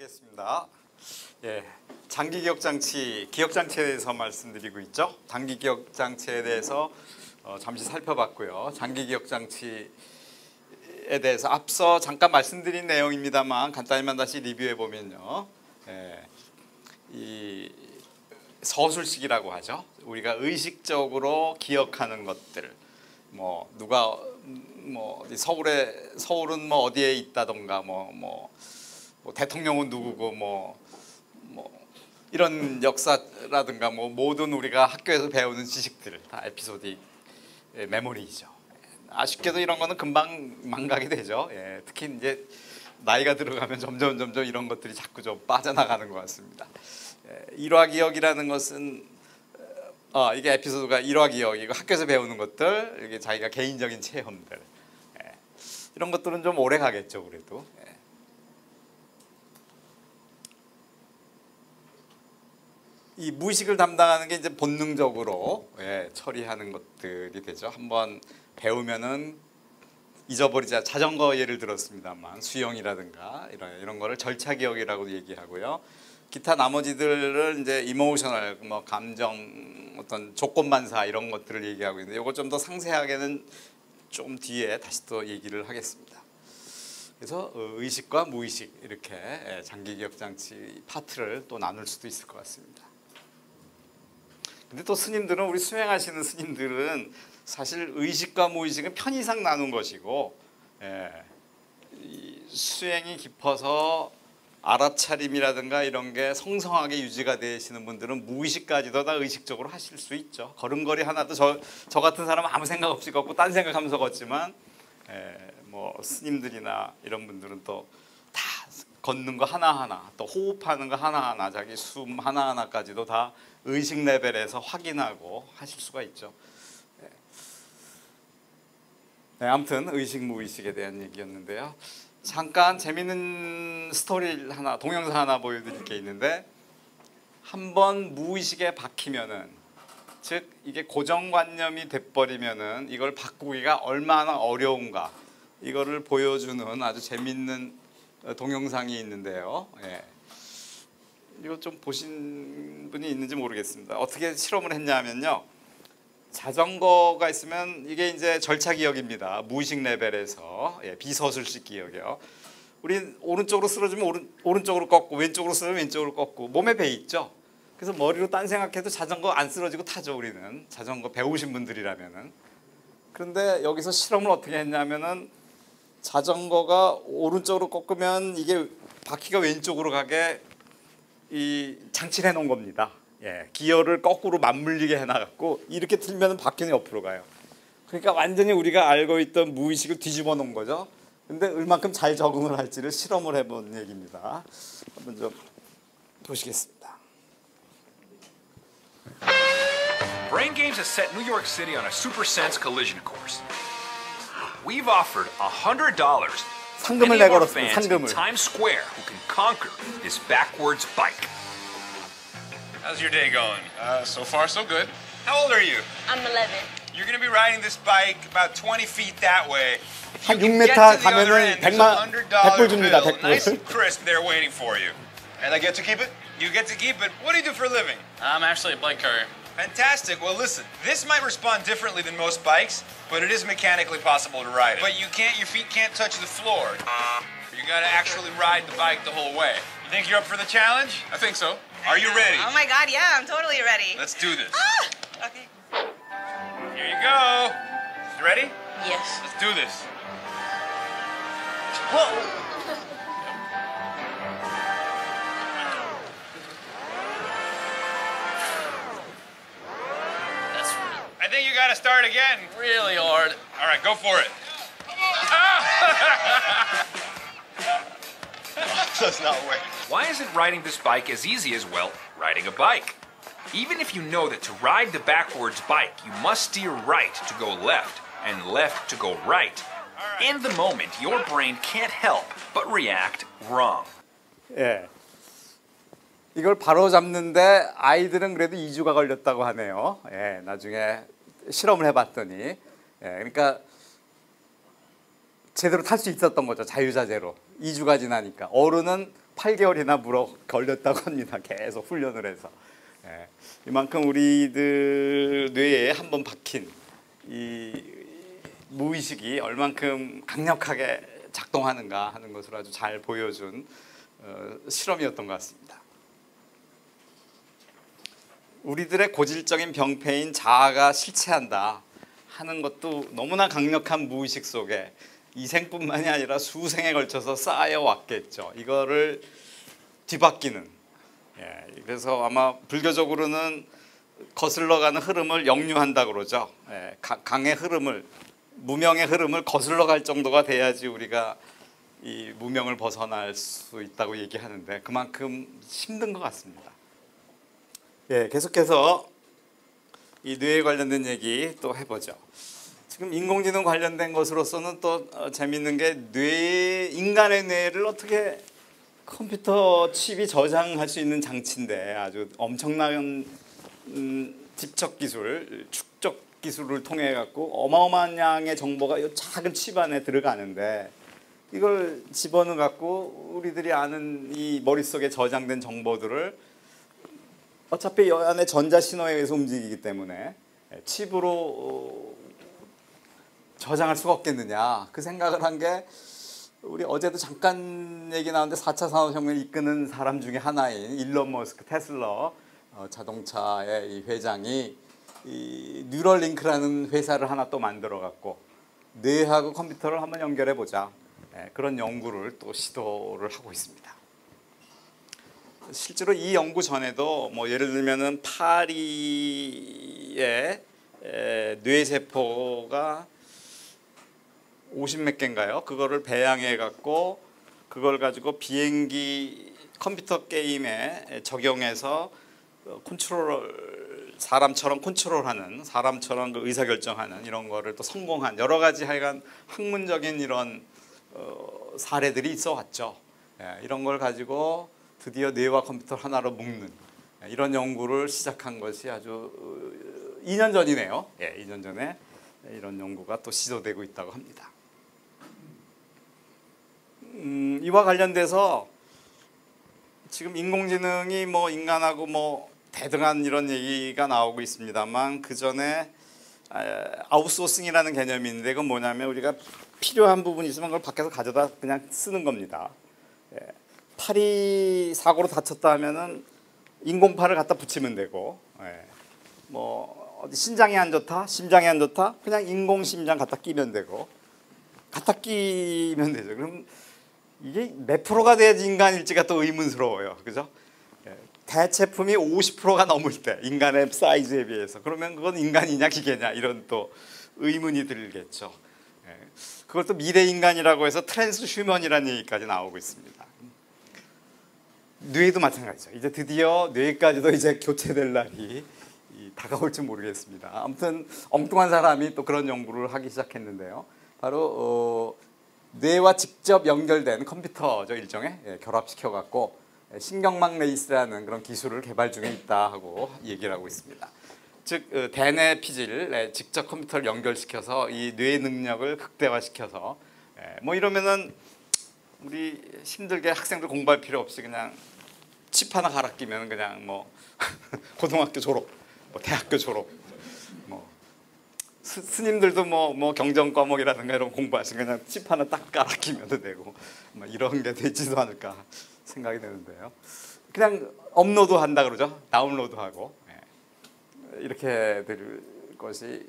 시작하겠습니다. 예, 장기 기억 장치, 기억 장치에 대해서 말씀드리고 있죠. 장기 기억 장치에 대해서 잠시 살펴봤고요. 장기 기억 장치에 대해서 앞서 잠깐 말씀드린 내용입니다만 간단히만 다시 리뷰해 보면요. 이 서술식이라고 하죠. 우리가 의식적으로 기억하는 것들, 뭐 누가 서울은 뭐 어디에 있다던가 뭐 대통령은 누구고 뭐 이런 역사라든가 뭐 모든 우리가 학교에서 배우는 지식들 다 에피소딕 메모리죠. 아쉽게도 이런 거는 금방 망각이 되죠. 예, 특히 이제 나이가 들어가면 점점 이런 것들이 자꾸 좀 빠져나가는 것 같습니다. 일화 기억이라는 것은 이게 에피소드가 일화 기억이고 학교에서 배우는 것들, 이게 자기가 개인적인 체험들, 이런 것들은 좀 오래 가겠죠. 그래도 이 무의식을 담당하는 게 이제 본능적으로 처리하는 것들이 되죠. 한번 배우면은 잊어버리자. 자전거 예를 들었습니다만 수영이라든가 이런 거를 절차 기억이라고 얘기하고요. 기타 나머지들을 이제 이모셔널, 뭐 감정, 어떤 조건 반사 이런 것들을 얘기하고 있는데 이거 좀 더 상세하게는 좀 뒤에 다시 또 얘기를 하겠습니다. 그래서 의식과 무의식 이렇게 장기 기억 장치 파트를 또 나눌 수도 있을 것 같습니다. 근데 또 스님들은, 우리 수행하시는 스님들은 사실 의식과 무의식은 편의상 나눈 것이고, 이 수행이 깊어서 알아차림이라든가 이런 게 성성하게 유지가 되시는 분들은 무의식까지도 다 의식적으로 하실 수 있죠. 걸음걸이 하나도 저 같은 사람은 아무 생각 없이 걷고 딴 생각하면서 걷지만, 뭐 스님들이나 이런 분들은 또 다 걷는 거 하나하나, 또 호흡하는 거 하나하나, 자기 숨 하나하나까지도 다 의식 레벨에서 확인하고 하실 수가 있죠. 아무튼 의식 무의식에 대한 얘기였는데요. 잠깐 재미있는 스토리 하나, 동영상 하나 보여드릴 게 있는데, 한번 무의식에 박히면은, 즉 이게 고정관념이 돼버리면은 이걸 바꾸기가 얼마나 어려운가, 이거를 보여주는 아주 재미있는 동영상이 있는데요. 이거 좀 보신 분이 있는지 모르겠습니다. 어떻게 실험을 했냐면요. 자전거가 있으면 이게 이제 절차 기억입니다. 무의식 레벨에서 비서술식 기억이요. 우리 오른쪽으로 쓰러지면 오른쪽으로 꺾고, 왼쪽으로 쓰러지면 왼쪽으로 꺾고, 몸에 배 있죠. 그래서 머리로 딴 생각해도 자전거 안 쓰러지고 타죠. 우리는 자전거 배우신 분들이라면은. 그런데 여기서 실험을 어떻게 했냐면은 자전거가 오른쪽으로 꺾으면 이게 바퀴가 왼쪽으로 가게 이 장치를 해놓은 겁니다. 기어를 거꾸로 맞물리게 해놔갖고 이렇게 틀면 바퀴는 옆으로 가요. 그러니까 완전히 우리가 알고 있던 무의식을 뒤집어 놓은 거죠. 근데 얼만큼 잘 적응을 할지를 실험을 해본 얘기입니다. 한번 좀 보시겠습니다. Brain Games has set New York City on a super sense collision course. We've offered $100 to 상금을 any of our 내걸었습니다. fans in 상금을. Times Square who can conquer this backwards bike. How's your day going? So far, so good. How old are you? I'm 11. You're going to be riding this bike about 20 feet that way. 한 You can 6m get to the other 가면은 end, there's a $100 100불 줍니다. bill, 100불. nice and crisp there waiting for you. And I get to keep it? You get to keep it. What do you do for a living? I'm actually a bike courier. Fantastic. Well, listen, this might respond differently than most bikes, but it is mechanically possible to ride it. But your feet can't touch the floor. You gotta actually ride the bike the whole way. You think you're up for the challenge? I think so. Are you ready? Oh my god, yeah, I'm totally ready. Let's do this. Ah! Okay. Here you go. You ready? Yes. Let's do this. Whoa! That's I think you gotta start again. really hard. All right, go for it. Does not work. Why isn't riding this bike as easy as, well, riding a bike? Even if you know that to ride the backwards bike, you must steer right to go left and left to go right, in the moment, your brain can't help but react wrong. 이걸 바로 잡는데 아이들은 그래도 2주가 걸렸다고 하네요. 나중에 실험을 해봤더니, 그러니까 제대로 탈 수 있었던 거죠. 자유자재로. 2주가 지나니까. 어른은 8개월이나 물어 걸렸다고 합니다. 계속 훈련을 해서. 예. 이만큼 우리들 뇌에 한번 박힌 이 무의식이 얼만큼 강력하게 작동하는가 하는 것을 아주 잘 보여준 실험이었던 것 같습니다. 우리들의 고질적인 병폐인 자아가 실체한다 하는 것도 너무나 강력한 무의식 속에 이생뿐만이 아니라 수생에 걸쳐서 쌓여왔겠죠. 이거를 뒤바뀌는. 예, 그래서 아마 불교적으로는 거슬러가는 흐름을 역류한다 그러죠. 예, 강의 흐름을, 무명의 흐름을 거슬러 갈 정도가 돼야지 우리가 이 무명을 벗어날 수 있다고 얘기하는데 그만큼 힘든 것 같습니다. 예, 계속해서 이 뇌에 관련된 얘기 또 해보죠. 지금 인공지능 관련된 것으로서는 또 재밌는 게 인간의 뇌를 어떻게 컴퓨터 칩이 저장할 수 있는 장치인데 아주 엄청난 집적 기술, 축적 기술을 통해 갖고 어마어마한 양의 정보가 이 작은 칩 안에 들어가는데 이걸 집어넣어 갖고 우리들이 아는 이 머릿속에 저장된 정보들을 어차피 이 안에 전자신호에 의해서 움직이기 때문에 칩으로 저장할 수가 없겠느냐 그 생각을 한 게 우리 어제도 잠깐 얘기 나왔는데 4차 산업혁명을 이끄는 사람 중에 하나인 일론 머스크 테슬라 자동차의 이 회장이 이 뉴럴링크라는 회사를 하나 또 만들어 갖고 뇌하고 컴퓨터를 한번 연결해 보자 그런 연구를 또 시도를 하고 있습니다. 실제로 이 연구 전에도 뭐 예를 들면은 파리의 뇌세포가 50몇 개인가요? 그거를 배양해 갖고 그걸 가지고 비행기 컴퓨터 게임에 적용해서 사람처럼 컨트롤하는 사람처럼 그 의사결정하는 이런 거를 또 성공한 여러 가지 하여간 학문적인 이런 사례들이 있어 왔죠. 이런 걸 가지고 드디어 뇌와 컴퓨터 하나로 묶는 이런 연구를 시작한 것이 아주 2년 전이네요. 2년 전에 이런 연구가 또 시도되고 있다고 합니다. 이와 관련돼서 지금 인공지능이 뭐 인간하고 뭐 대등한 이런 얘기가 나오고 있습니다만 그 전에 아웃소싱이라는 개념이 있는데 그건 뭐냐면 우리가 필요한 부분이 있으면 그걸 밖에서 가져다 그냥 쓰는 겁니다. 팔이 사고로 다쳤다 하면은 인공팔을 갖다 붙이면 되고, 뭐 어디 신장이 안 좋다, 심장이 안 좋다, 그냥 인공 심장 갖다 끼면 되고, 갖다 끼면 되죠. 그럼 이게 몇 프로가 돼야지 인간일지가 또 의문스러워요, 그죠? 대체품이 50%가 넘을 때 인간의 사이즈에 비해서 그러면 그건 인간이냐 기계냐 이런 또 의문이 들겠죠. 그걸 또 미래 인간이라고 해서 트랜스 휴먼이라는 얘기까지 나오고 있습니다. 뇌도 마찬가지죠. 이제 드디어 뇌까지도 이제 교체될 날이 다가올지 모르겠습니다. 아무튼 엉뚱한 사람이 또 그런 연구를 하기 시작했는데요. 바로 뇌와 직접 연결된 컴퓨터죠, 일종의 결합시켜 갖고 신경망 레이스라는 그런 기술을 개발 중에 있다 하고 얘기를 하고 있습니다. 즉 대뇌 피질 직접 컴퓨터를 연결시켜서 이 뇌 능력을 극대화시켜서 뭐 이러면은 우리 힘들게 학생들 공부할 필요 없이 그냥 칩 하나 갈아 끼면 그냥 뭐 고등학교 졸업, 뭐 대학교 졸업, 뭐 스님들도 뭐 경전 과목이라든가 이런 공부하시면 그냥 칩 하나 딱 갈아 끼면 되고 뭐 이런 게 되지도 않을까 생각이 되는데요. 그냥 업로드 한다 그러죠. 다운로드하고 이렇게 될 것이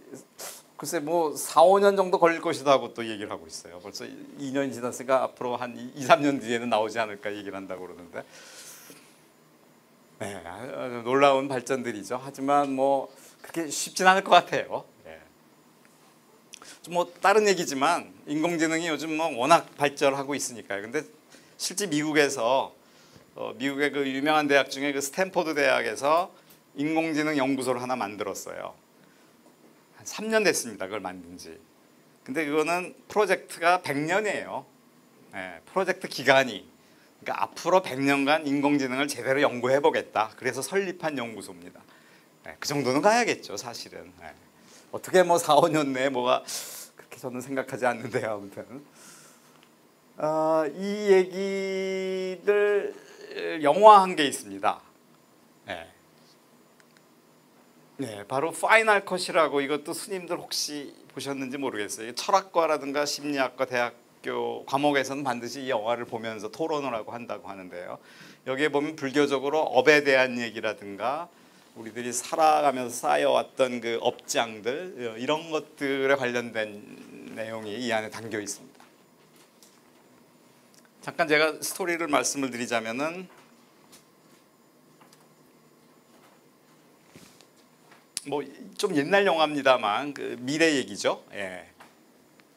글쎄 뭐 4, 5년 정도 걸릴 것이다 하고 또 얘기를 하고 있어요. 벌써 2년이 지났으니까 앞으로 한 2, 3년 뒤에는 나오지 않을까 얘기를 한다고 그러는데 아주 놀라운 발전들이죠. 하지만 뭐 그렇게 쉽진 않을 것 같아요. 좀 뭐 다른 얘기지만 인공지능이 요즘 뭐 워낙 발전하고 있으니까요. 근데 실제 미국에서 미국의 그 유명한 대학 중에 그 스탠포드 대학에서 인공지능 연구소를 하나 만들었어요. 한 3년 됐습니다. 그걸 만든 지. 근데 그거는 프로젝트가 100년이에요. 프로젝트 기간이. 그러니까 앞으로 100년간 인공지능을 제대로 연구해 보겠다. 그래서 설립한 연구소입니다. 그 정도는 가야겠죠, 사실은. 어떻게 뭐 4, 5년 내에 뭐가 그렇게 저는 생각하지 않는데요, 아무튼. 이 얘기를 영화한 게 있습니다. 네. 네, 바로 파이널 컷이라고 이것도 스님들 혹시 보셨는지 모르겠어요. 철학과라든가 심리학과 대학교 과목에서는 반드시 이 영화를 보면서 토론을 하고 한다고 하는데요. 여기에 보면 불교적으로 업에 대한 얘기라든가 우리들이 살아가면서 쌓여왔던 그 업장들 이런 것들에 관련된 내용이 이 안에 담겨 있습니다. 잠깐 제가 스토리를 말씀을 드리자면은 뭐 좀 옛날 영화입니다만 그 미래 얘기죠. 예.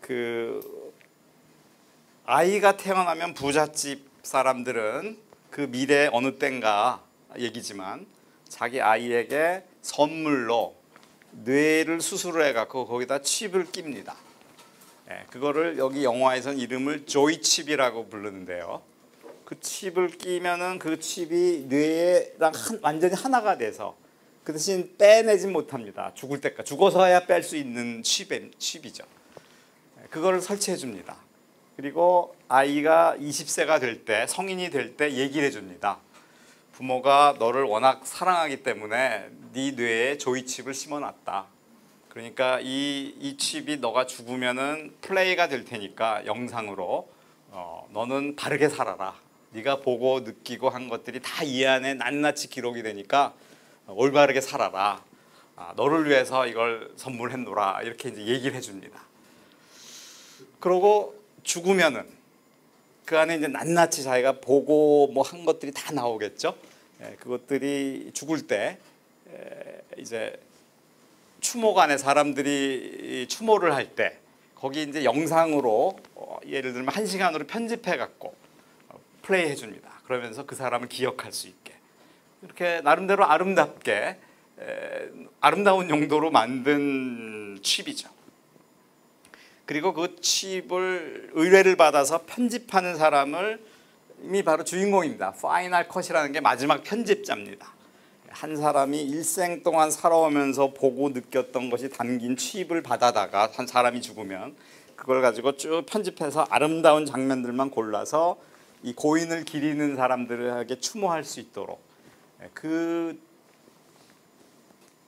그 아이가 태어나면 부잣집 사람들은 그 미래 어느 땐가 얘기지만 자기 아이에게 선물로 뇌를 수술을 해갖고 거기다 칩을 낍니다. 예, 그거를 여기 영화에서는 이름을 조이 칩이라고 부르는데요. 그 칩을 끼면은 그 칩이 뇌랑 완전히 하나가 돼서 그 대신 빼내진 못합니다. 죽을 때까지 죽어서야 뺄 수 있는 칩이죠. 그거를 설치해 줍니다. 그리고 아이가 20세가 될 때 성인이 될 때 얘기를 해줍니다. 부모가 너를 워낙 사랑하기 때문에 네 뇌에 조이칩을 심어놨다. 그러니까 이 칩이 너가 죽으면은 플레이가 될 테니까 영상으로 너는 바르게 살아라. 네가 보고 느끼고 한 것들이 다 이 안에 낱낱이 기록이 되니까 올바르게 살아라. 너를 위해서 이걸 선물했노라. 이렇게 이제 얘기를 해줍니다. 그러고 죽으면은 그 안에 이제 낱낱이 자기가 보고 뭐 한 것들이 다 나오겠죠. 그것들이 죽을 때 이제 추모관에 사람들이 추모를 할 때 거기 이제 영상으로 예를 들면 1시간으로 편집해 갖고 플레이해 줍니다. 그러면서 그 사람을 기억할 수 있게 이렇게 나름대로 아름답게 아름다운 용도로 만든 칩이죠. 그리고 그 칩을 의뢰를 받아서 편집하는 사람을 이미 바로 주인공입니다. 파이널 컷이라는 게 마지막 편집자입니다. 한 사람이 일생 동안 살아오면서 보고 느꼈던 것이 담긴 칩을 받아다가 한 사람이 죽으면 그걸 가지고 쭉 편집해서 아름다운 장면들만 골라서 이 고인을 기리는 사람들에게 추모할 수 있도록 그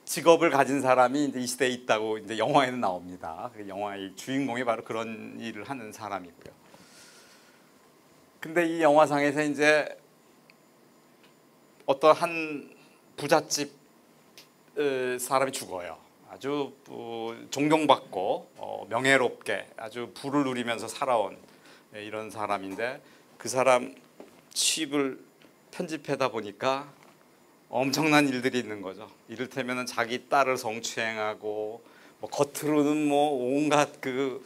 직업을 가진 사람이 이제 이 시대에 있다고 이제 영화에는 나옵니다. 영화의 주인공이 바로 그런 일을 하는 사람이고요. 근데 이 영화상에서 이제 어떤 한 부잣집 사람이 죽어요. 아주 존경받고 명예롭게 아주 부를 누리면서 살아온 이런 사람인데 그 사람 칩을 편집하다 보니까 엄청난 일들이 있는 거죠. 이를테면 자기 딸을 성추행하고 뭐 겉으로는 뭐 온갖 그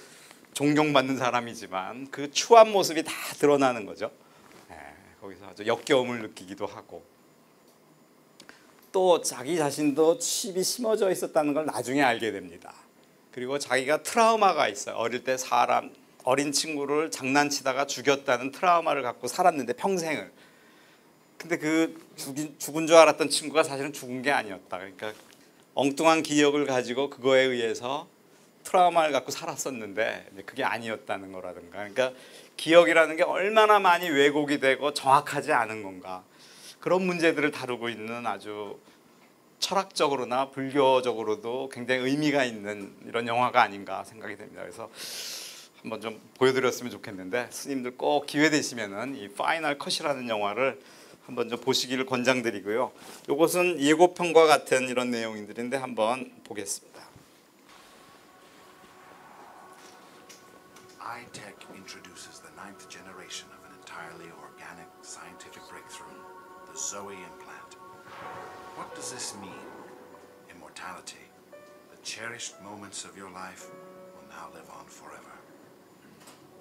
존경받는 사람이지만 그 추한 모습이 다 드러나는 거죠. 거기서 아주 역겨움을 느끼기도 하고 또 자기 자신도 칩이 심어져 있었다는 걸 나중에 알게 됩니다. 그리고 자기가 트라우마가 있어요. 어릴 때 어린 친구를 장난치다가 죽였다는 트라우마를 갖고 살았는데 평생을. 근데 그 죽은 줄 알았던 친구가 사실은 죽은 게 아니었다. 그러니까 엉뚱한 기억을 가지고 그거에 의해서 트라우마를 갖고 살았었는데 그게 아니었다는 거라든가. 그러니까 기억이라는 게 얼마나 많이 왜곡이 되고 정확하지 않은 건가. 그런 문제들을 다루고 있는 아주 철학적으로나 불교적으로도 굉장히 의미가 있는 이런 영화가 아닌가 생각이 됩니다. 그래서 한번 좀 보여드렸으면 좋겠는데 스님들 꼭 기회 되시면은 이 파이널 컷이라는 영화를 한번 좀 보시기를 권장드리고요. 이것은 예고편과 같은 이런 내용들인데 한번 보겠습니다. iTech introduces the ninth generation of an entirely organic scientific breakthrough, the Zoe implant. What does this mean? Immortality. The cherished moments of your life will now live on forever.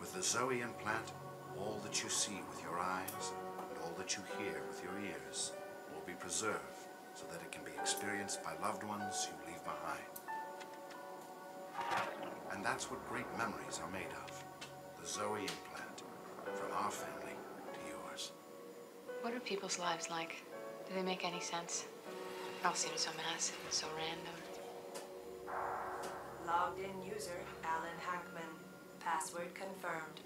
With the Zoe implant, all that you see with your eyes and all that you hear with your ears will be preserved so that it can be experienced by loved ones you leave behind. And that's what great memories are made of. The Zoe implant, from our family to yours. What are people's lives like? Do they make any sense? It all seems so massive and so random. Logged in user, Alan Hackman. Password confirmed.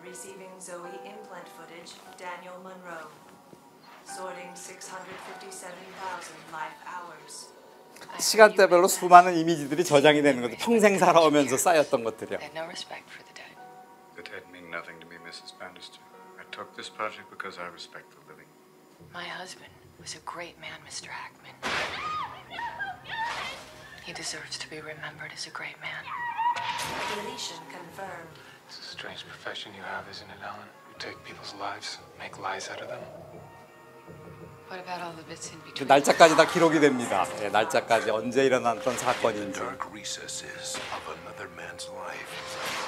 Receiving Zoe implant footage, Daniel Monroe. Sorting 657,000 life hours. 시간대별로 수많은 이미지들이 저장이 되는 것도 평생 살아오면서 쌓였던 것들이요. They had no respect for the dead. The dead mean nothing to me, Mrs. Bannister. I took this project because I respect the living. My husband was a great man, Mr. Hackman. He deserves to be remembered as a great man. Deletion confirmed. It's a strange profession you have, isn't it, Alan? You take people's lives, make lies out of them. What about all the bits in 그 between? 날짜까지 다 기록이 됩니다. 예, 날짜까지 언제 일어났던 사건인지. Dark recesses of another man's life.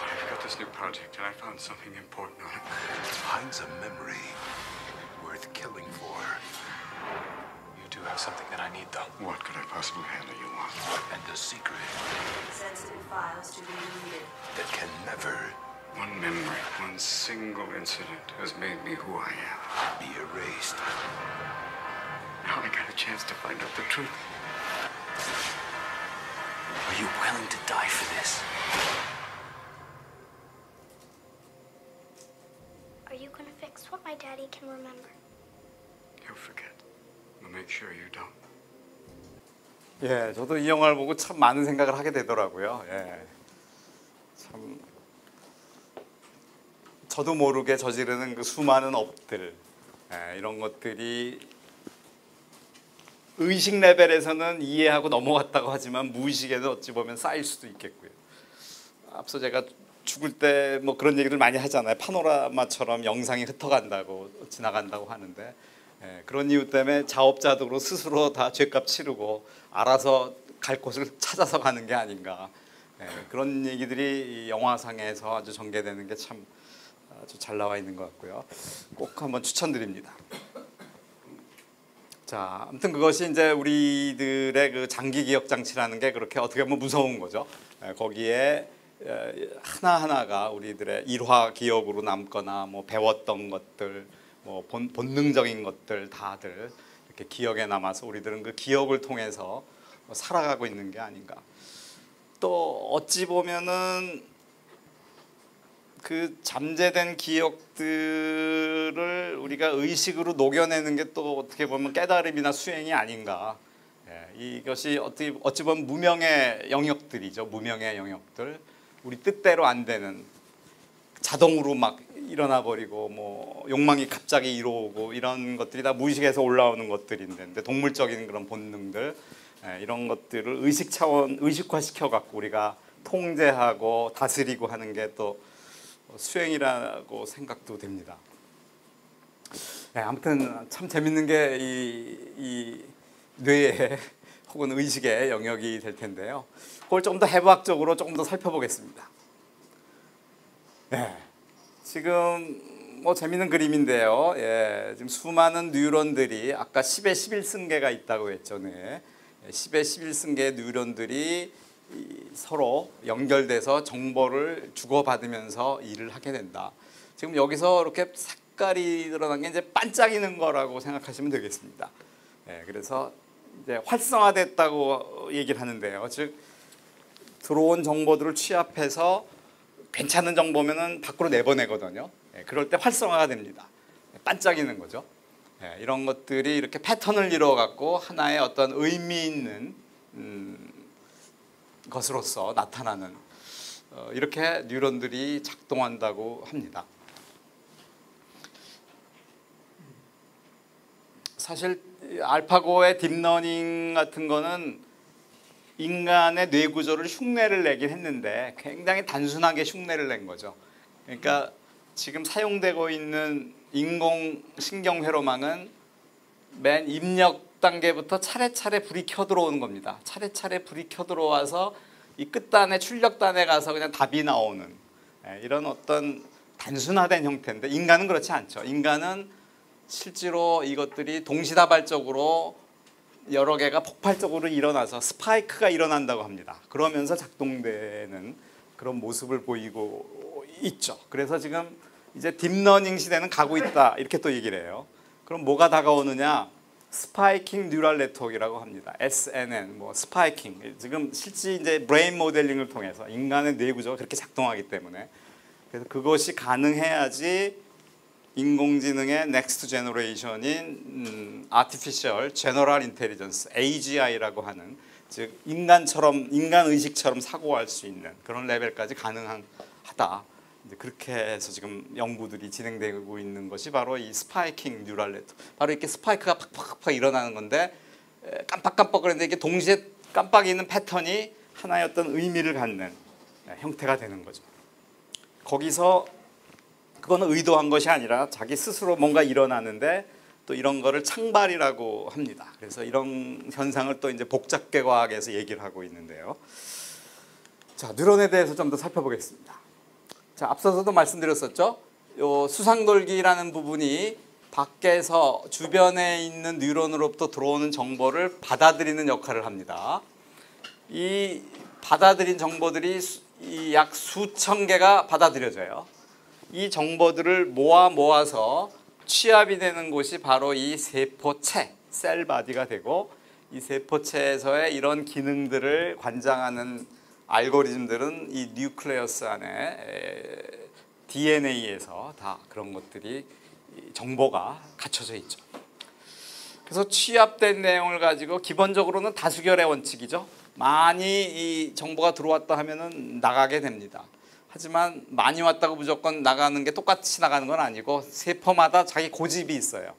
I've got this new project and I found something important on it. It finds a memory worth killing for. You do have something that I need, though. What could I possibly handle you on? And a secret Sensitive files to be deleted. that can never One memory, one single incident has made me who I am. be erased. Now I got a chance to find out the truth. Are you willing to die for this? Are you gonna fix what my daddy can remember? He'll forget. I'll make sure you don't. 예, 저도 이 영화를 보고 참 많은 생각을 하게 되더라고요. 예, 참 저도 모르게 저지르는 그 수많은 업들, 예, 이런 것들이 의식 레벨에서는 이해하고 넘어갔다고 하지만 무의식에는 어찌 보면 쌓일 수도 있겠고요. 앞서 제가 죽을 때 뭐 그런 얘기들 많이 하잖아요. 파노라마처럼 영상이 흩어간다고 지나간다고 하는데, 예, 그런 이유 때문에 자업자득으로 스스로 다 죄값 치르고 알아서 갈 곳을 찾아서 가는 게 아닌가, 예, 그런 얘기들이 이 영화상에서 아주 전개되는 게 참 아주 잘 나와 있는 것 같고요. 꼭 한번 추천드립니다. 자, 아무튼 그것이 이제 우리들의 그 장기 기억 장치라는 게 그렇게 어떻게 보면 무서운 거죠. 예, 거기에 하나하나가 우리들의 일화 기억으로 남거나 뭐 배웠던 것들, 뭐 본능적인 것들 다들 이렇게 기억에 남아서 우리들은 그 기억을 통해서 살아가고 있는 게 아닌가. 또 어찌 보면은 그 잠재된 기억들을 우리가 의식으로 녹여내는 게 또 어떻게 보면 깨달음이나 수행이 아닌가. 예, 이것이 어찌 보면 무명의 영역들이죠. 무명의 영역들. 우리 뜻대로 안 되는, 자동으로 막 일어나 버리고 뭐 욕망이 갑자기 이루어오고 이런 것들이 다 무의식에서 올라오는 것들인데, 동물적인 그런 본능들, 예, 이런 것들을 의식 차원 의식화 시켜 갖고 우리가 통제하고 다스리고 하는 게 또 수행이라고 생각도 됩니다. 네, 아무튼 참 재밌는 게 이 뇌의 혹은 의식의 영역이 될 텐데요. 그걸 좀 더 해부학적으로 조금 더 살펴보겠습니다. 네, 지금 뭐 재밌는 그림인데요. 예, 지금 수많은 뉴런들이 아까 10의 11승계가 있다고 했죠. 네. 10의 11승계 뉴런들이 서로 연결돼서 정보를 주고받으면서 일을 하게 된다. 지금 여기서 이렇게 색깔이 드러난 게 이제 반짝이는 거라고 생각하시면 되겠습니다. 예, 그래서 이제 활성화됐다고 얘기를 하는데요. 즉 들어온 정보들을 취합해서 괜찮은 정보면은 밖으로 내보내거든요. 예, 그럴 때 활성화가 됩니다. 반짝이는 거죠. 예, 이런 것들이 이렇게 패턴을 이루어 갖고 하나의 어떤 의미 있는 것으로서 나타나는, 이렇게 뉴런들이 작동한다고 합니다. 사실 알파고의 딥러닝 같은 거는 인간의 뇌 구조를 흉내를 내긴 했는데 굉장히 단순하게 흉내를 낸 거죠. 그러니까 지금 사용되고 있는 인공신경회로망은 맨 입력 단계부터 차례차례 불이 켜들어오는 겁니다. 차례차례 불이 켜들어와서 이 끝단에 출력단에 가서 그냥 답이 나오는, 이런 어떤 단순화된 형태인데, 인간은 그렇지 않죠. 인간은 실제로 이것들이 동시다발적으로 여러 개가 폭발적으로 일어나서 스파이크가 일어난다고 합니다. 그러면서 작동되는 그런 모습을 보이고 있죠. 그래서 지금 이제 딥러닝 시대는 가고 있다, 이렇게 또 얘기를 해요. 그럼 뭐가 다가오느냐? 스파이킹 뉴럴 네트워크라고 합니다. SNN, 뭐 스파이킹. 지금 실제 이제 브레인 모델링을 통해서 인간의 뇌 구조가 그렇게 작동하기 때문에 그래서 그것이 가능해야지 인공지능의 넥스트 제너레이션인 아티피셜 제너럴 인텔리전스 AGI라고 하는, 즉 인간 의식처럼 사고할 수 있는 그런 레벨까지 가능하다. 그렇게 해서 지금 연구들이 진행되고 있는 것이 바로 이 스파이킹 뉴럴 네트워크. 바로 이렇게 스파이크가 팍팍팍 일어나는 건데 깜빡깜빡거리는데 이게 동시에 깜빡이는 패턴이 하나의 어떤 의미를 갖는 형태가 되는 거죠. 거기서 그거는 의도한 것이 아니라 자기 스스로 뭔가 일어나는데 또 이런 거를 창발이라고 합니다. 그래서 이런 현상을 또 이제 복잡계 과학에서 얘기를 하고 있는데요. 자, 뉴런에 대해서 좀 더 살펴보겠습니다. 자, 앞서서도 말씀드렸었죠. 요 수상돌기라는 부분이 밖에서 주변에 있는 뉴런으로부터 들어오는 정보를 받아들이는 역할을 합니다. 이 받아들인 정보들이 약 수천 개가 받아들여져요. 이 정보들을 모아서 취합이 되는 곳이 바로 이 세포체, 셀바디가 되고, 이 세포체에서의 이런 기능들을 관장하는 알고리즘들은 이 뉴클레어스 안에 DNA에서 다 그런 것들이 정보가 갖춰져 있죠. 그래서 취합된 내용을 가지고 기본적으로는 다수결의 원칙이죠. 많이 이 정보가 들어왔다 하면은 나가게 됩니다. 하지만 많이 왔다고 무조건 나가는 게 똑같이 나가는 건 아니고 세포마다 자기 고집이 있어요.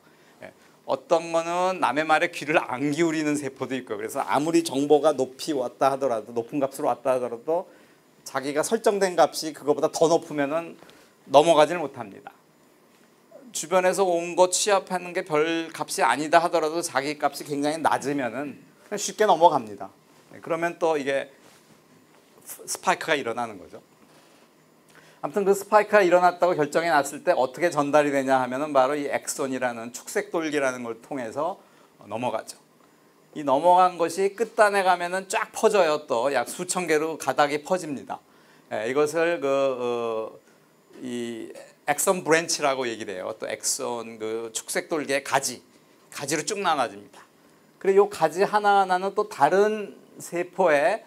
어떤 거는 남의 말에 귀를 안 기울이는 세포도 있고요. 그래서 아무리 정보가 높이 왔다 하더라도, 높은 값으로 왔다 하더라도 자기가 설정된 값이 그거보다 더 높으면은 넘어가지를 못합니다. 주변에서 온 거 취합하는 게 별 값이 아니다 하더라도 자기 값이 굉장히 낮으면은 그냥 쉽게 넘어갑니다. 그러면 또 이게 스파이크가 일어나는 거죠. 아무튼 그 스파이크가 일어났다고 결정이 났을 때 어떻게 전달이 되냐 하면은 바로 이 엑손이라는 축색돌기라는 걸 통해서 넘어가죠. 이 넘어간 것이 끝단에 가면은 쫙 퍼져요. 또 약 수천 개로 가닥이 퍼집니다. 이것을 이 엑손 브랜치라고 얘기를 해요. 또 엑손 그 축색돌기의 가지로 쭉 나눠집니다. 그리고 이 가지 하나하나는 또 다른 세포에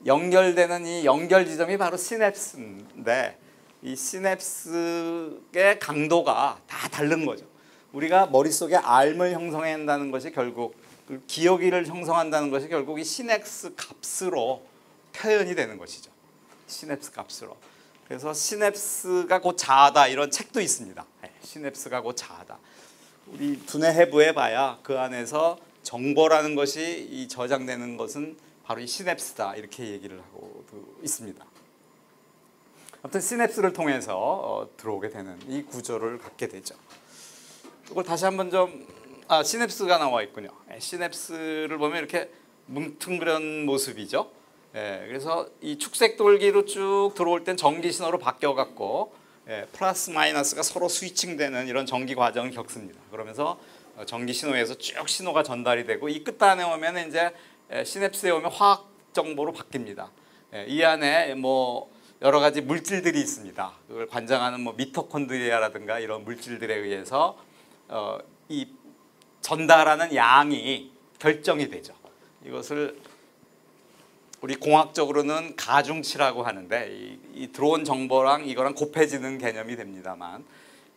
연결되는 이 연결 지점이 바로 시냅스인데, 이 시냅스의 강도가 다 다른 거죠. 우리가 머릿속에 알을 형성한다는 것이 결국, 기억을 형성한다는 것이 결국 이 시냅스 값으로 표현이 되는 것이죠. 시냅스 값으로. 그래서 시냅스가 곧 자아다, 이런 책도 있습니다. 시냅스가 곧 자아다. 우리 두뇌 해부해 봐야 그 안에서 정보라는 것이 이 저장되는 것은 바로 이 시냅스다, 이렇게 얘기를 하고 있습니다. 아무튼 시냅스를 통해서 들어오게 되는 이 구조를 갖게 되죠. 이걸 다시 한번 좀, 시냅스가 나와 있군요. 시냅스를 보면 이렇게 뭉퉁그런 모습이죠. 그래서 이 축색돌기로 쭉 들어올 땐 전기 신호로 바뀌어 갖고 플러스 마이너스가 서로 스위칭되는 이런 전기 과정을 겪습니다. 그러면서 전기 신호에서 쭉 신호가 전달이 되고, 이 끝단에 오면 이제 시냅스에 오면 화학 정보로 바뀝니다. 이 안에 뭐 여러 가지 물질들이 있습니다. 그걸 관장하는 뭐 미토콘드리아라든가 이런 물질들에 의해서 이 전달하는 양이 결정이 되죠. 이것을 우리 공학적으로는 가중치라고 하는데, 이 들어온 정보랑 이거랑 곱해지는 개념이 됩니다만,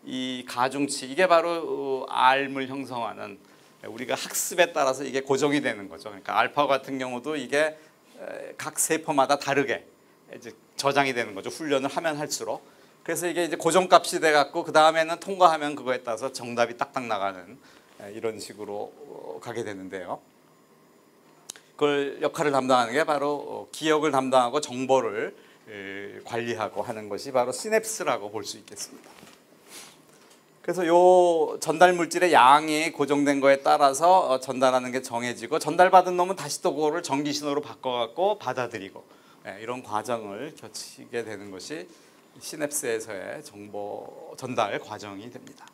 이 가중치, 이게 바로 알을 형성하는, 우리가 학습에 따라서 이게 고정이 되는 거죠. 그러니까 알파 같은 경우도 이게 각 세포마다 다르게 이제 저장이 되는 거죠. 훈련을 하면 할수록. 그래서 이게 이제 고정값이 돼 갖고 그 다음에는 통과하면 그거에 따라서 정답이 딱딱 나가는 이런 식으로 가게 되는데요. 그걸 역할을 담당하는 게 바로 기억을 담당하고 정보를 관리하고 하는 것이 바로 시냅스라고 볼 수 있겠습니다. 그래서 요 전달 물질의 양이 고정된 거에 따라서 전달하는 게 정해지고, 전달받은 놈은 다시 또 그거를 전기 신호로 바꿔갖고 받아들이고, 이런 과정을 거치게 되는 것이 시냅스에서의 정보 전달 과정이 됩니다.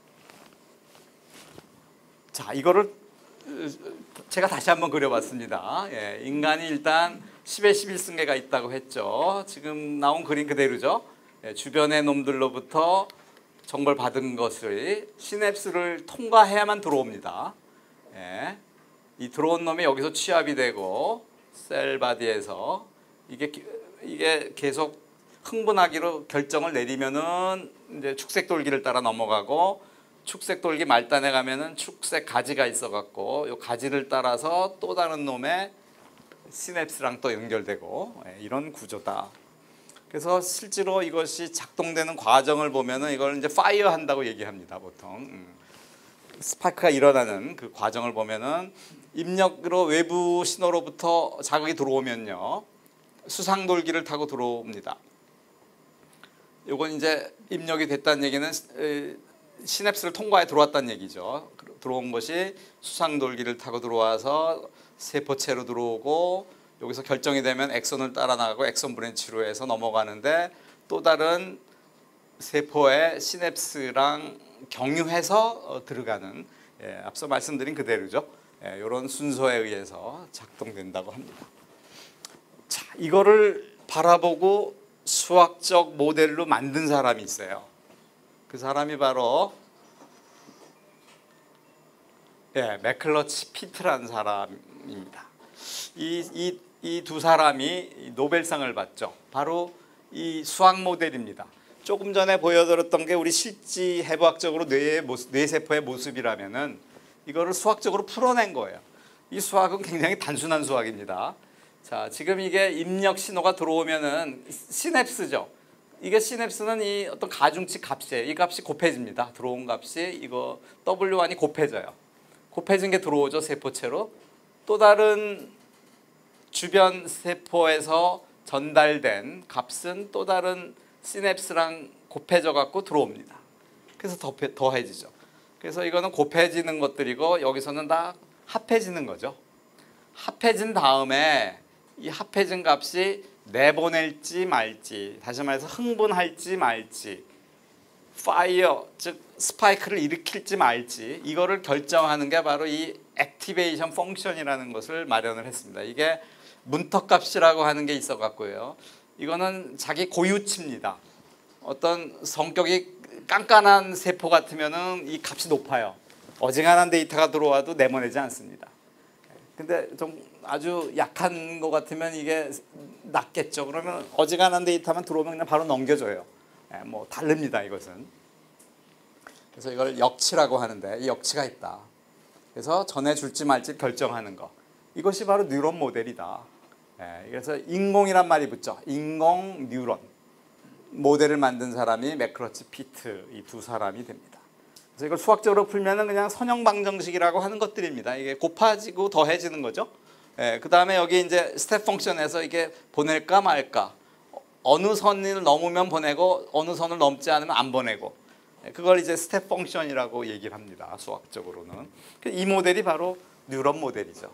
자, 이거를 제가 다시 한번 그려봤습니다. 인간이 일단 10의 11승계가 있다고 했죠. 지금 나온 그림 그대로죠. 주변의 놈들로부터 정보를 받은 것을 시냅스를 통과해야만 들어옵니다. 이 들어온 놈이 여기서 취합이 되고 셀바디에서 이게 계속 흥분하기로 결정을 내리면은 이제 축색돌기를 따라 넘어가고 축색돌기 말단에 가면은 축색 가지가 있어갖고 요 가지를 따라서 또 다른 놈의 시냅스랑 또 연결되고 이런 구조다. 그래서 실제로 이것이 작동되는 과정을 보면은 이걸 이제 파이어 한다고 얘기합니다 보통. 스파이크가 일어나는 그 과정을 보면은 입력으로 외부 신호로부터 자극이 들어오면요 수상돌기를 타고 들어옵니다. 요건 이제 입력이 됐다는 얘기는 시냅스를 통과해 들어왔다는 얘기죠. 들어온 것이 수상돌기를 타고 들어와서 세포체로 들어오고 여기서 결정이 되면 엑손을 따라 나가고 엑손 브랜치로 해서 넘어가는데 또 다른 세포의 시냅스랑 경유해서 들어가는 앞서 말씀드린 그대로죠. 이런 순서에 의해서 작동된다고 합니다. 자, 이거를 바라보고 수학적 모델로 만든 사람이 있어요. 그 사람이 바로 맥클러치 피트라는 사람입니다. 이 두 사람이 노벨상을 받죠. 바로 이 수학 모델입니다. 조금 전에 보여드렸던 게 우리 실지 해부학적으로 뇌세포의 모습이라면은 이거를 수학적으로 풀어낸 거예요. 이 수학은 굉장히 단순한 수학입니다. 자, 지금 이게 입력 신호가 들어오면은 시냅스죠. 이게 시냅스는 이 어떤 가중치 값이에요. 이 값이 곱해집니다. 들어온 값이 이거 W1이 곱해져요. 곱해진 게 들어오죠, 세포체로. 또 다른 주변 세포에서 전달된 값은 또 다른 시냅스랑 곱해져 갖고 들어옵니다. 그래서 더해지죠. 그래서 이거는 곱해지는 것들이고 여기서는 다 합해지는 거죠. 합해진 다음에 이 합해진 값이 내보낼지 말지, 다시 말해서 흥분할지 말지, 파이어 즉 스파이크를 일으킬지 말지 이거를 결정하는 게 바로 이 액티베이션 펑션이라는 것을 마련을 했습니다. 이게 문턱값이라고 하는 게 있어 갖고요. 이거는 자기 고유치입니다. 어떤 성격이 깐깐한 세포 같으면은 이 값이 높아요. 어지간한 데이터가 들어와도 내보내지 않습니다. 근데 좀 아주 약한 것 같으면 이게 낮겠죠. 그러면 어지간한 데이터만 들어오면 그냥 바로 넘겨줘요. 뭐 다릅니다, 이것은. 그래서 이걸 역치라고 하는데 이 역치가 있다. 그래서 전해줄지 말지 결정하는 거. 이것이 바로 뉴런 모델이다. 그래서 인공이란 말이 붙죠. 인공 뉴런. 모델을 만든 사람이 맥클러치 피트 이 두 사람이 됩니다. 그래서 이걸 수학적으로 풀면은 그냥 선형방정식이라고 하는 것들입니다. 이게 곱해지고 더해지는 거죠. 그 다음에 여기 이제 스텝 펑션에서 이게 보낼까 말까. 어느 선을 넘으면 보내고 어느 선을 넘지 않으면 안 보내고. 그걸 이제 스텝 펑션이라고 얘기를 합니다. 수학적으로는. 이 모델이 바로 뉴런 모델이죠.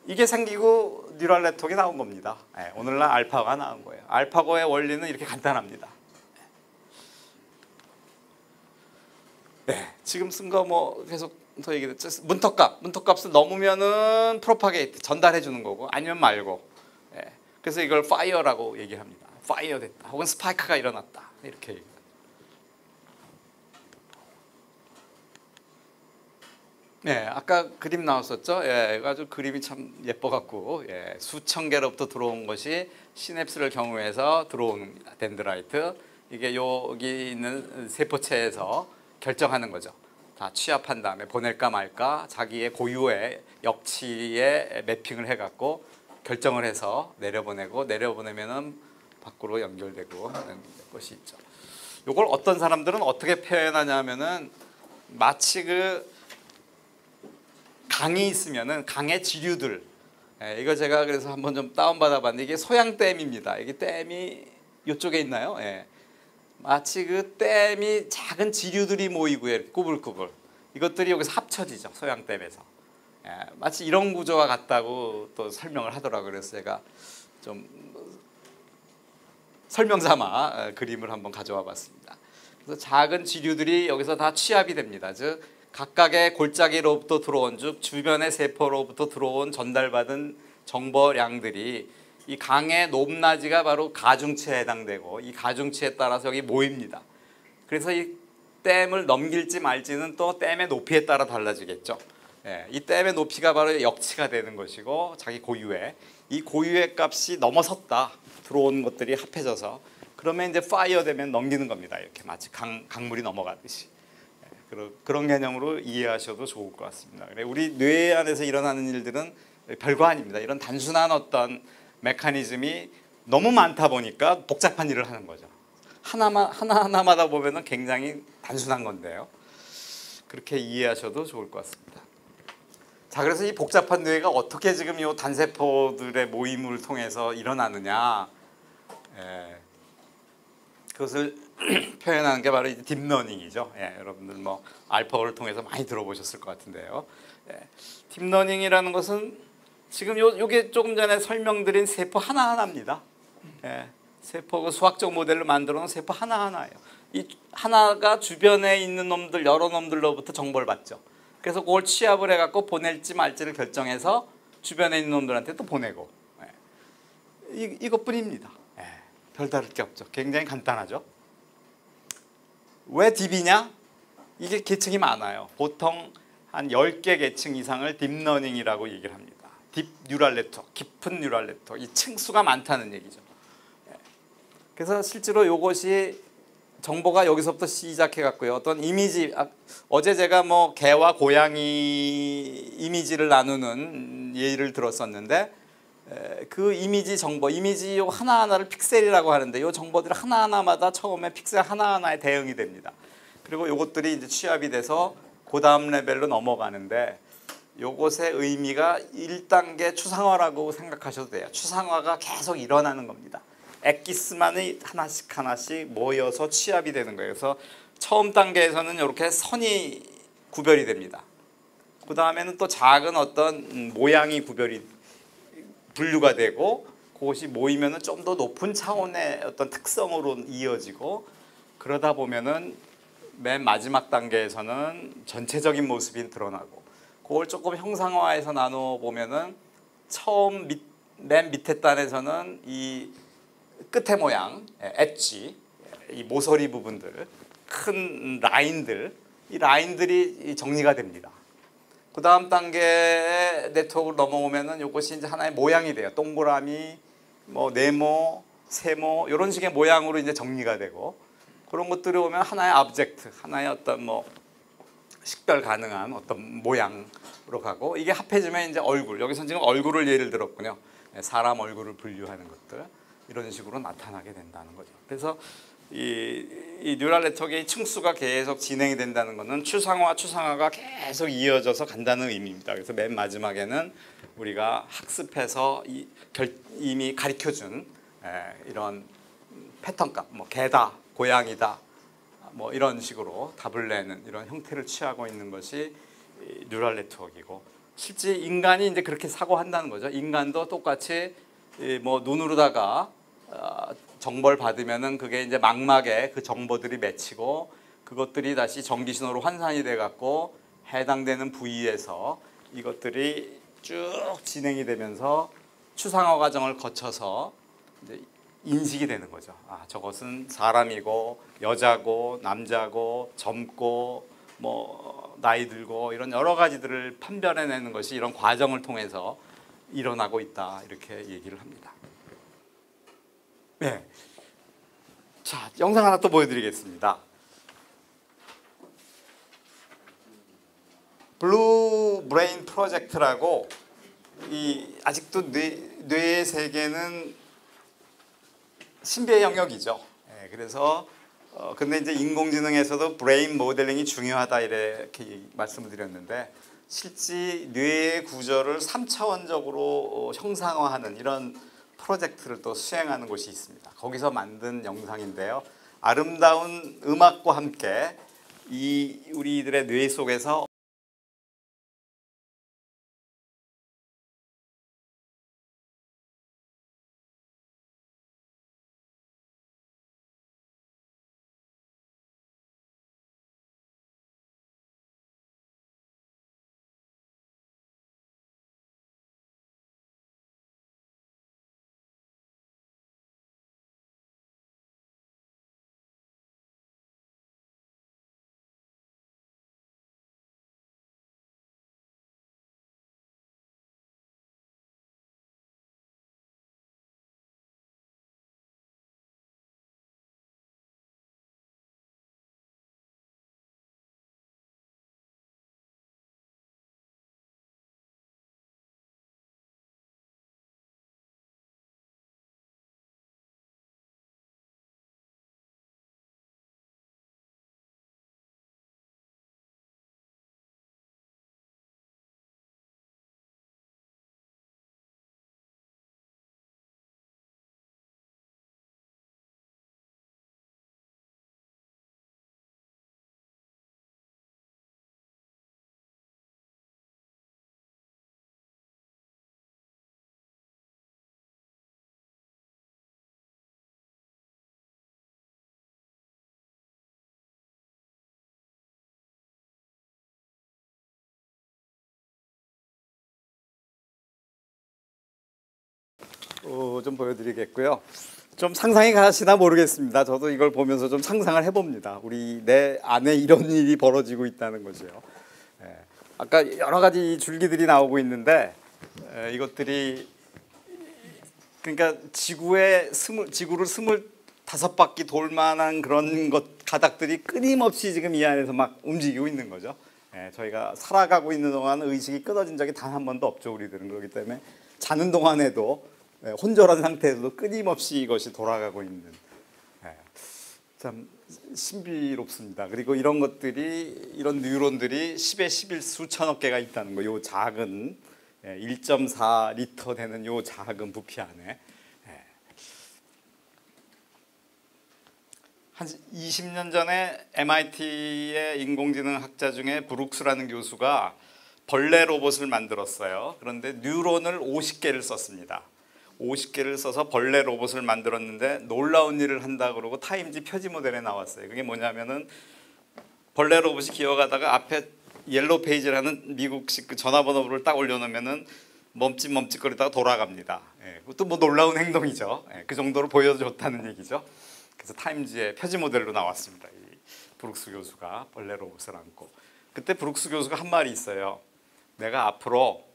이게 생기고 뉴럴 네트워크가 나온 겁니다. 오늘날 알파고가 나온 거예요. 알파고의 원리는 이렇게 간단합니다. 지금 쓴 거 뭐 계속 더 얘기했죠. 문턱값을 넘으면은 프로파게이트 전달해 주는 거고 아니면 말고. 그래서 이걸 파이어라고 얘기합니다. 파이어 됐다. 혹은 스파이크가 일어났다. 이렇게 얘기합니다. 아까 그림 나왔었죠. 아주 그림이 참 예뻐갖고 수천 개로부터 들어온 것이 시냅스를 경우해서 들어오는 겁니다. 덴드라이트. 이게 여기 있는 세포체에서 결정하는 거죠. 다 취합한 다음에 보낼까 말까 자기의 고유의 역치에 매핑을 해갖고 결정을 해서 내려보내고 내려보내면은 밖으로 연결되고 하는 것이 있죠. 이걸 어떤 사람들은 어떻게 표현하냐면은 마치 그 강이 있으면은 강의 지류들 이거 제가 그래서 한번 좀 다운받아 봤는데 이게 소양댐입니다. 이게 댐이 이쪽에 있나요? 마치 그 댐이 작은 지류들이 모이고요. 꾸불꾸불 이것들이 여기서 합쳐지죠. 소양댐에서 마치 이런 구조와 같다고 또 설명을 하더라고요. 그래서 제가 좀 설명 삼아 그림을 한번 가져와 봤습니다. 그래서 작은 지류들이 여기서 다 취합이 됩니다. 즉 각각의 골짜기로부터 들어온 즉 주변의 세포로부터 들어온 전달받은 정보량들이 이 강의 높낮이가 바로 가중치에 해당되고 이 가중치에 따라서 여기 모입니다. 그래서 이 댐을 넘길지 말지는 또 댐의 높이에 따라 달라지겠죠. 이 댐의 높이가 바로 역치가 되는 것이고 자기 고유의 이 고유의 값이 넘어섰다. 들어온 것들이 합해져서 그러면 이제 파이어 되면 넘기는 겁니다. 이렇게 마치 강물이 넘어가듯이. 그런 개념으로 이해하셔도 좋을 것 같습니다. 우리 뇌 안에서 일어나는 일들은 별거 아닙니다. 이런 단순한 어떤 메커니즘이 너무 많다 보니까 복잡한 일을 하는 거죠. 하나하나마다 보면은 굉장히 단순한 건데요. 그렇게 이해하셔도 좋을 것 같습니다. 자, 그래서 이 복잡한 뇌가 어떻게 지금 이 단세포들의 모임을 통해서 일어나느냐, 그것을 표현하는 게 바로 딥러닝이죠. 여러분들 뭐 알파고를 통해서 많이 들어보셨을 것 같은데요. 딥러닝이라는 것은 지금 요게 조금 전에 설명드린 세포 하나하나입니다. 세포가 수학적 모델로 만들어 놓은 세포 하나하나예요. 이 하나가 주변에 있는 놈들, 여러 놈들로부터 정보를 받죠. 그래서 그걸 취합을 해갖고 보낼지 말지를 결정해서 주변에 있는 놈들한테 또 보내고, 이것뿐입니다. 별다를 게 없죠. 굉장히 간단하죠. 왜 딥이냐? 이게 계층이 많아요. 보통 한 10개 계층 이상을 딥러닝이라고 얘기를 합니다. 딥 뉴럴 네트워크, 깊은 뉴럴 네트워크, 이 층수가 많다는 얘기죠. 그래서 실제로 이것이 정보가 여기서부터 시작해 갖고요. 어떤 이미지, 어제 제가 뭐 개와 고양이 이미지를 나누는 예를 들었었는데, 그 이미지 정보, 이미지 요 하나하나를 픽셀이라고 하는데, 요 정보들 하나하나마다 처음에 픽셀 하나하나에 대응이 됩니다. 그리고 요것들이 이제 취합이 돼서 그 다음 레벨로 넘어가는데, 요것의 의미가 1단계 추상화라고 생각하셔도 돼요. 추상화가 계속 일어나는 겁니다. 엑기스만이 하나씩 하나씩 모여서 취합이 되는 거예요. 그래서 처음 단계에서는 이렇게 선이 구별이 됩니다. 그 다음에는 또 작은 어떤 모양이 분류가 되고, 그것이 모이면은 좀 더 높은 차원의 어떤 특성으로 이어지고, 그러다 보면은 맨 마지막 단계에서는 전체적인 모습이 드러나고, 그걸 조금 형상화해서 나눠 보면은 처음 맨 밑에 단에서는 이 끝에 모양, 엣지, 이 모서리 부분들, 큰 라인들, 이 라인들이 정리가 됩니다. 그 다음 단계의 네트워크로 넘어오면은 이것이 이제 하나의 모양이 돼요. 동그라미, 뭐 네모, 세모 이런 식의 모양으로 이제 정리가 되고, 그런 것들이 오면 하나의 오브젝트, 하나의 어떤 뭐 식별 가능한 어떤 모양으로 가고, 이게 합해지면 이제 얼굴. 여기서 지금 얼굴을 예를 들었군요. 사람 얼굴을 분류하는 것들. 이런 식으로 나타나게 된다는 거죠. 그래서 이 뉴럴 네트워크의 층수가 계속 진행이 된다는 것은 추상화가 계속 이어져서 간다는 의미입니다. 그래서 맨 마지막에는 우리가 학습해서 이미 가르쳐준 이런 패턴값, 뭐 개다, 고양이다, 뭐 이런 식으로 답을 내는 이런 형태를 취하고 있는 것이 뉴럴 네트워크이고, 실제 인간이 이제 그렇게 사고한다는 거죠. 인간도 똑같이 뭐 눈으로다가 정보를 받으면은 그게 이제 망막에 그 정보들이 맺히고, 그것들이 다시 전기 신호로 환산이 돼 갖고 해당되는 부위에서 이것들이 쭉 진행이 되면서 추상화 과정을 거쳐서 이제 인식이 되는 거죠. 저것은 사람이고 여자고 남자고 젊고 뭐 나이 들고 이런 여러 가지들을 판별해내는 것이 이런 과정을 통해서 일어나고 있다, 이렇게 얘기를 합니다. 네. 자, 영상 하나 또 보여드리겠습니다. 블루 브레인 프로젝트라고, 아직도 뇌의 세계는 신비의 영역이죠. 그래서 근데 이제 인공지능에서도 브레인 모델링이 중요하다, 이렇게 말씀을 드렸는데, 실제 뇌의 구조를 3차원적으로 형상화하는 이런 프로젝트를 또 수행하는 곳이 있습니다. 거기서 만든 영상인데요. 아름다운 음악과 함께 우리들의 뇌 속에서 좀 보여드리겠고요. 좀 상상이 가시나 모르겠습니다. 저도 이걸 보면서 좀 상상을 해봅니다. 내 안에 이런 일이 벌어지고 있다는 거죠. 아까 여러 가지 줄기들이 나오고 있는데 이것들이 그러니까 지구를 25바퀴 돌 만한 그런 가닥들이 끊임없이 지금 이 안에서 막 움직이고 있는 거죠. 저희가 살아가고 있는 동안 의식이 끊어진 적이 단 한 번도 없죠. 우리들은. 그렇기 때문에 자는 동안에도 혼절한 상태에서도 끊임없이 이것이 돌아가고 있는, 참 신비롭습니다. 그리고 이런 뉴런들이 10의 11 수천억 개가 있다는 거. 요 작은 1.4리터 되는 요 작은 부피 안에. 한 20년 전에 MIT의 인공지능 학자 중에 브룩스라는 교수가 벌레 로봇을 만들었어요. 그런데 뉴런을 50개를 썼습니다. 50개를 써서 벌레 로봇을 만들었는데 놀라운 일을 한다 그러고 타임지 표지 모델에 나왔어요. 그게 뭐냐면은 벌레 로봇이 기어가다가 앞에 옐로우 페이지라는 미국식 그 전화번호를 딱 올려놓으면은 멈칫멈칫거리다가 돌아갑니다. 그것도 뭐 놀라운 행동이죠. 그 정도로 보여줬다는 얘기죠. 그래서 타임지의 표지 모델로 나왔습니다. 이 브룩스 교수가 벌레 로봇을 안고. 그때 브룩스 교수가 한 말이 있어요. 내가 앞으로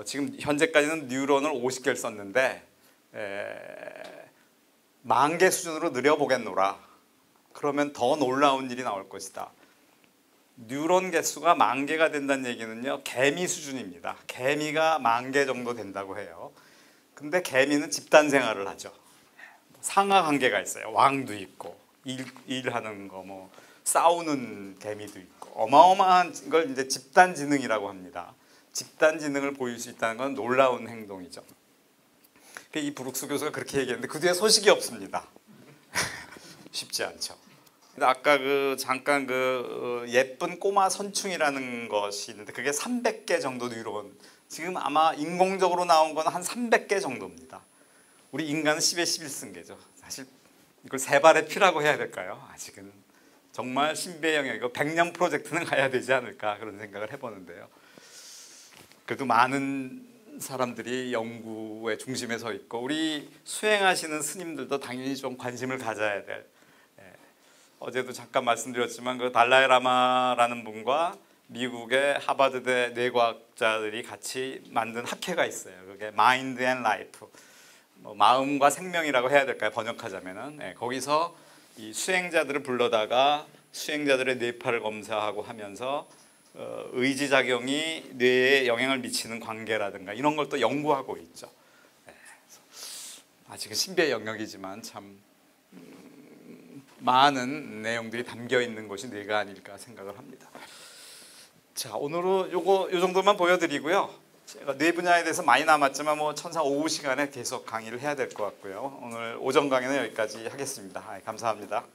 지금 현재까지는 뉴런을 50개를 썼는데 10,000개 수준으로 늘려보겠노라. 그러면 더 놀라운 일이 나올 것이다. 뉴런 개수가 10,000개가 된다는 얘기는요, 개미 수준입니다. 개미가 10,000개 정도 된다고 해요. 근데 개미는 집단 생활을 하죠. 상하 관계가 있어요. 왕도 있고 일하는 거, 뭐 싸우는 개미도 있고, 어마어마한 걸 이제 집단 지능이라고 합니다. 집단 지능을 보일 수 있다는 건 놀라운 행동이죠. 이 브룩스 교수가 그렇게 얘기했는데 그 뒤에 소식이 없습니다. 쉽지 않죠. 아까 잠깐 예쁜 꼬마 선충이라는 것이 있는데 그게 300개 정도 뉴런. 지금 아마 인공적으로 나온 건 한 300개 정도입니다. 우리 인간은 10의 11 쓴 게죠. 사실 이걸 세 발의 피라고 해야 될까요? 아직은 정말 신비의 영역이고 100년 프로젝트는 가야 되지 않을까 그런 생각을 해보는데요. 그래도 많은 사람들이 연구의 중심에 서 있고 우리 수행하시는 스님들도 당연히 좀 관심을 가져야 될. 어제도 잠깐 말씀드렸지만 그 달라이 라마라는 분과 미국의 하버드대 뇌과학자들이 같이 만든 학회가 있어요. 그게 마인드 앤 라이프, 마음과 생명이라고 해야 될까요? 번역하자면은. 거기서 이 수행자들을 불러다가 수행자들의 뇌파를 검사하고 하면서 의지작용이 뇌에 영향을 미치는 관계라든가 이런 걸 또 연구하고 있죠. 아직은 신비의 영역이지만 참 많은 내용들이 담겨 있는 것이 뇌가 아닐까 생각을 합니다. 자, 오늘은 요 정도만 보여드리고요. 제가 뇌 분야에 대해서 많이 남았지만 뭐 천상 오후 시간에 계속 강의를 해야 될 것 같고요. 오늘 오전 강의는 여기까지 하겠습니다. 감사합니다.